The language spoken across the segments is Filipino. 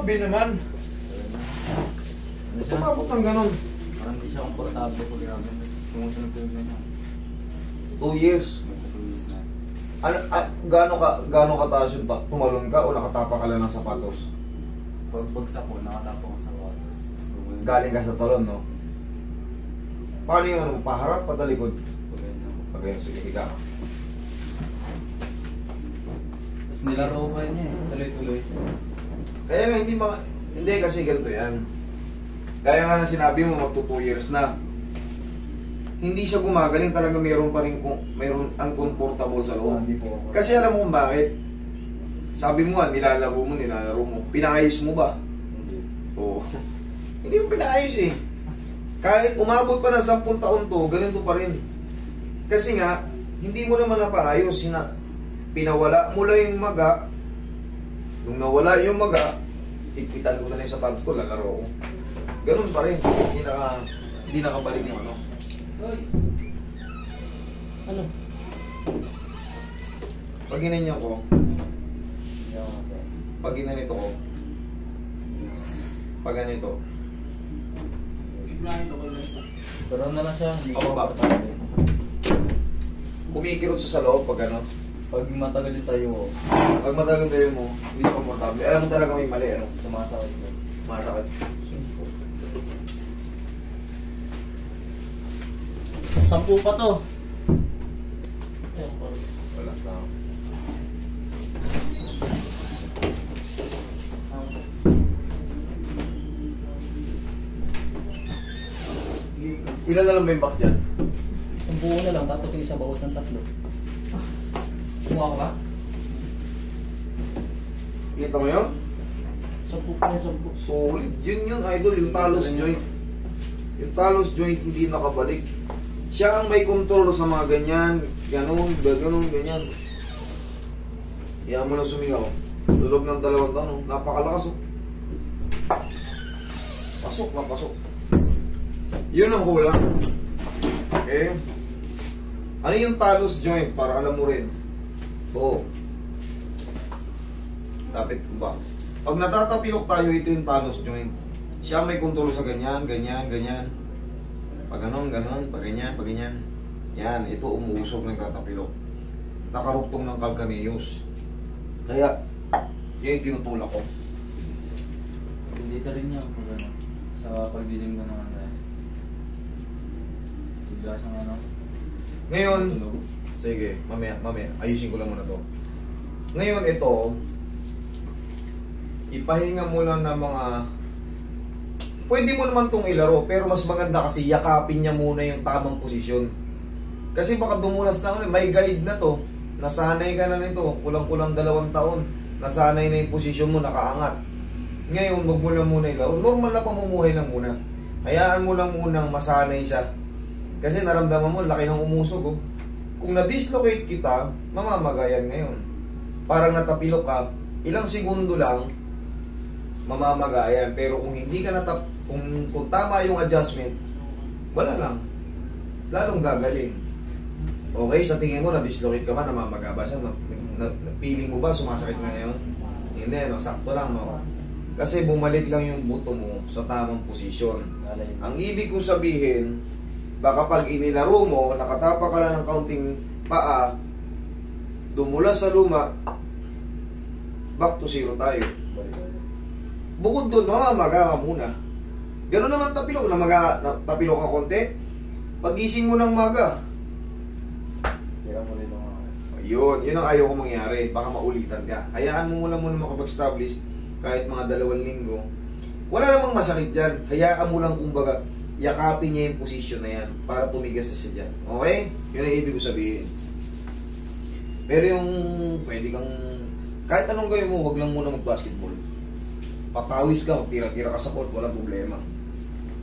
Grabe naman. Ano siya? Tumabot ng ganun. Parang hindi siya komportable ko grabe. Tumusunod ko yung ganyan. 2 years. Mag-2 years na. Gaano kataas yung tumalon ka o nakatapa ka lang ng sapatos? Pagbagsak ko, nakatapong sa watos. Galing ka sa talon, no? Paano yung ano, paharap, patalikod? Pagayang, sige, higa ka. Tapos nilaro pa niya eh, tuloy-tuloy. Kaya nga hindi kasi ganito yan. Kaya nga na sinabi mo, magto 2 years na. Hindi siya gumagaling, talaga mayroon pa rin mayroon uncomfortable sa loob. Kasi alam mo kung bakit? Sabi mo nga, nilalaro mo. Pinaayos mo ba? Hindi. Oo. Hindi mo pinaayos eh. Kahit umabot pa ng 10 taon to, ganito pa rin. Kasi nga, hindi mo naman napaayos. Pinawala mo lang yung maga. Nung nawala yung maga, ipitan ko na yung sapatos ko, lalaro ko. Ganun pa rin. Hindi nakabalik yung ano. Ano? Pag ginanyan ko, Hindi ako kasi. pag ginanito ko, pag ganito, Pero na lang siya, hindi Ako ba? komportable. kumikirot sa loob pag ano. Pag matagal yung tayo, Pag matagal tayo mo, hindi ka komportable. Alam mo talaga may mali, ano? sumasakit ko. Masakit. 10 pa to. Walas na ako. Ilan na lang ba yung back dyan? 10 na lang, tapos yung isa bawas ng 3. Kumuha ka ba? Kita mo yun? 10 pa yung 10. Solid. Yun idol, yung talos joint. Yung talos joint hindi nakabalik. Siya ang may control sa mga ganyan. Ganun, ganyan. Iyan mo na sumigaw. Sa loob ng 2 taon, oh. Napakalakas, oh. Pasok na pasok. Yun ang kulang. Okay? Ano yung talos joint? Para alam mo rin. Oo. Dapat ba? Pag natatapilok tayo, ito yung talos joint. Siya may kontrol sa ganyan. Pag ganon, pag ganyan. Yan, ito umuusog ng tatapilok. Nakaruktong ng calcaneus. Kaya, yun yung tinutulak ko. Hindi rin niya pag ano, sa pagdilim ko naman tayo. Bigla siyang ano. Ngayon, tulog. sige, mamaya, ayusin ko lang muna to. Ngayon, ito, ipahinga mo lang ng mga, pwede mo naman itong ilaro, pero mas maganda kasi yakapin niya muna yung tamang posisyon. Kasi baka dumulas na ulit, may guide na to, nasanay ka na nito, kulang-kulang 2 taon, nasanay na yung posisyon mo, nakaangat. Ngayon, wag mo lang muna ilaro, normal na pamumuhay lang muna. Hayaan mo lang munang masanay siya. Kasi naramdaman mo, laki ng umusog, oh. Kung na-dislocate kita, mamamagayan ngayon. Parang natapilok ka, ilang segundo lang, mamamagayan. Pero kung hindi ka kung tama yung adjustment, wala lang. Lalong gagaling. Okay, sa tingin mo, na-dislocate ka ba, namamaga ba siya? Feeling mo ba, sumasakit na ngayon? Hindi, no? Sakto lang, no? Kasi bumalik lang yung buto mo sa tamang posisyon. Ang ibig kong sabihin, baka pag inilaro mo, nakatapa ka lang ng kaunting paa, dumula sa luma, back to 0 tayo. Bukod doon, mamamaga ka muna. Gano'n naman tapilok, tapilok ka konti, pagising mo ng maga. Kaya mo rin ako. Yun ang ayaw ko mangyari, baka maulitan ka. Hayaan mo muna makapag-establish, kahit mga 2 linggo. Wala namang masakit dyan, hayaan mo lang kumbaga, yakapin niya yung posisyon na yan para tumigas na siya dyan. Okay? Yun ang ibig ko sabihin. Pero yung pwede kang, kahit anong gawin mo, wag lang muna mag-basketball. Papawis ka, tira-tira ka sa court, walang problema.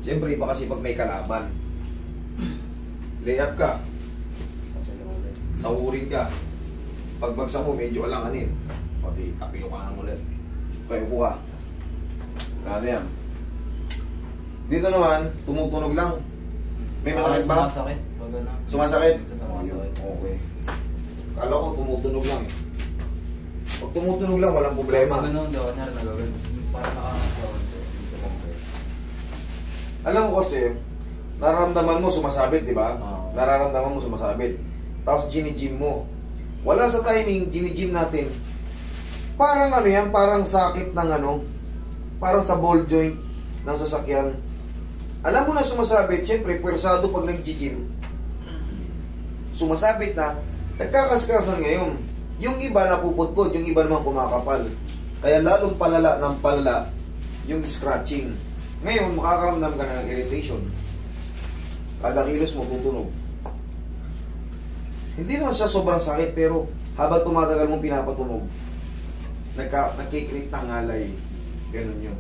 Siyempre, iba kasi pag may kalaban. Layup ka, sahurin ka. Pagbagsak mo, medyo alanganin. Pati tapilo ka na ulit. Kaya upo ka. Kaya yan. Dito naman, tumutunog lang. May masakit ba? Sumasakit. Pag ano. Sumasakit? Sumasakit. Okay. Kala ko tumutunog lang eh. Pag tumutunog lang, walang problema. Pag gano'n daw, kanyari nagagano. Parang nakakagawan ko. Alam mo kasi, nararamdaman mo sumasabit, di ba? Oo. Nararamdaman mo sumasabit. Tapos gini-gym mo. Wala sa timing, gini-gym natin. Parang ano yan, parang sakit ng ano, parang sa ball joint ng sasakyan. Alam mo na sumasabit, siyempre, pwersado pag nag-gym. Sumasabit na, nagkakaskasan ngayon. Yung iba napuputpod, yung iba naman kumakapal. Kaya lalong palala ng palala yung scratching. Ngayon, makakaramdam ka na ng irritation. Kada kilos mo, tutunog. Hindi naman siya sobrang sakit, pero habang tumatagal mong pinapatunog, nagkikrik ng ngalay. Ganun yun.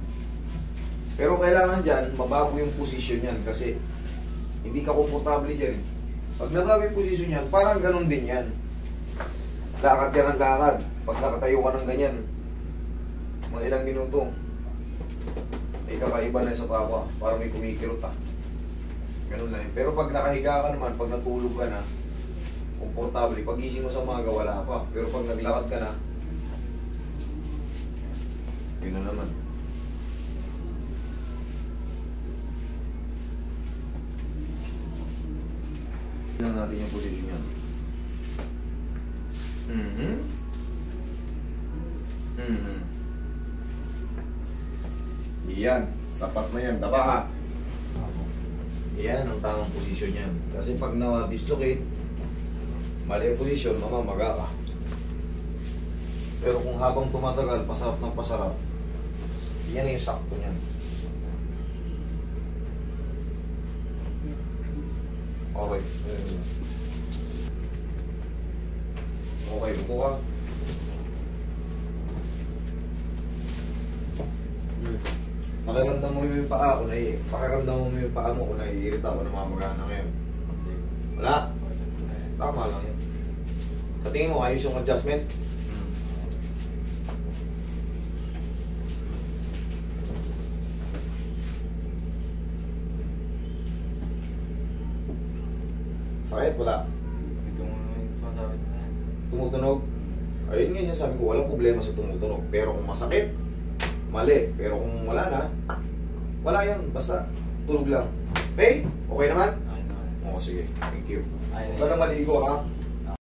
Pero kailangan dyan, mabago yung posisyon yan kasi hindi ka komportable dyan. Pag nabago yung posisyon yan, parang ganun din yan. Lakad ka ng lakad. Pag nakatayo ka ng ganyan, mga ilang minuto, may kakaiba na sa papa. Parang may kumikirot ah. Ganun lang yun. Pero pag nakahiga ka naman, pag natulog ka na, komportable. Pag gising mo sa umaga, wala pa. Pero pag naglakad ka na, yun na naman. Tignan natin yung posisyon yan. Yan, sapat na yan. Daba ka. Yan ang tamang posisyon yan. Kasi pag na-dislocate, mali ang posisyon, mamamaga ka. Pero kung habang tumatagal, pasarap ng pasarap, yan yung sakto niyan. Okay. Okay, buko ka. Pakiramdam mo yung paa ko pakiramdam mo yung paa mo kung naiirita ko, namamaga na ngayon. Wala. Tama lang yun. Sa tingin mo, ayos yung adjustment? Sakit? Wala. Ito mo yung sumasabit na yan. Tumutunog? Ayun nga sabi ko, walang problema sa tumutunog. Pero kung masakit, mali. Pero kung wala na, wala yun. Basta, tunog lang. Okay? Okay naman? Ayun na. Oo, sige. Thank you. Ayun na. Huwag ka na maligo ha.